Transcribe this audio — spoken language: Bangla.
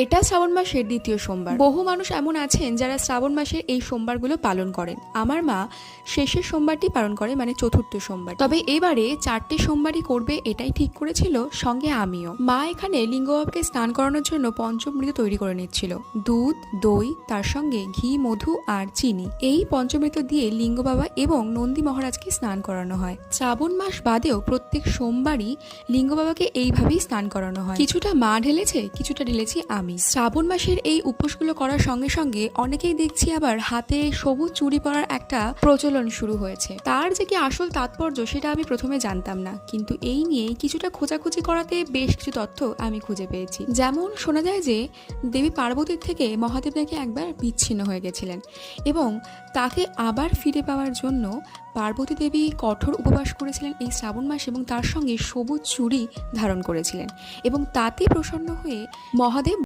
এটা শ্রাবণ মাসের দ্বিতীয় সোমবার। বহু মানুষ এমন আছেন যারা শ্রাবণ মাসের এই সোমবারগুলো পালন করেন। আমার মা শেষের সোমবারটি পালন করে, মানে চতুর্থ সোমবার। তবে এবারে 4টে সোমবারই করবে এটাই ঠিক করেছিল, সঙ্গে আমিও। মা এখানে লিঙ্গবাবাকে স্নান করানোর জন্য পঞ্চমৃত তৈরি করে নিচ্ছিল। দুধ, দই, তার সঙ্গে ঘি, মধু আর চিনি, এই পঞ্চমৃত দিয়ে লিঙ্গ বাবা এবং নন্দী মহারাজকে স্নান করানো হয়। শ্রাবণ মাস বাদেও প্রত্যেক সোমবারই লিঙ্গ বাবাকে এইভাবেই স্নান করানো হয়। কিছুটা মা ঢেলেছে, কিছুটা ঢেলেছি আমি। শ্রাবণ মাসের এই উপোসগুলো করার সঙ্গে সঙ্গে অনেকেই দেখছি আবার হাতে সবুজ চুড়ি পরার একটা প্রচলন শুরু হয়েছে। তার যে কি আসল তাৎপর্য সেটা আমি প্রথমে জানতাম না, কিন্তু এই নিয়ে কিছুটা খোঁজাখুঁজি করাতে বেশ কিছু তথ্য আমি খুঁজে পেয়েছি। যেমন শোনা যায় যে দেবী পার্বতীর থেকে মহাদেব নাকি একবার বিচ্ছিন্ন হয়ে গেছিলেন এবং তাকে আবার ফিরে পাওয়ার জন্য পার্বতী দেবী কঠোর উপবাস করেছিলেন এই শ্রাবণ মাস এবং তার সঙ্গে সবুজ চুড়ি ধারণ করেছিলেন এবং তাতে প্রসন্ন হয়ে মহাদেব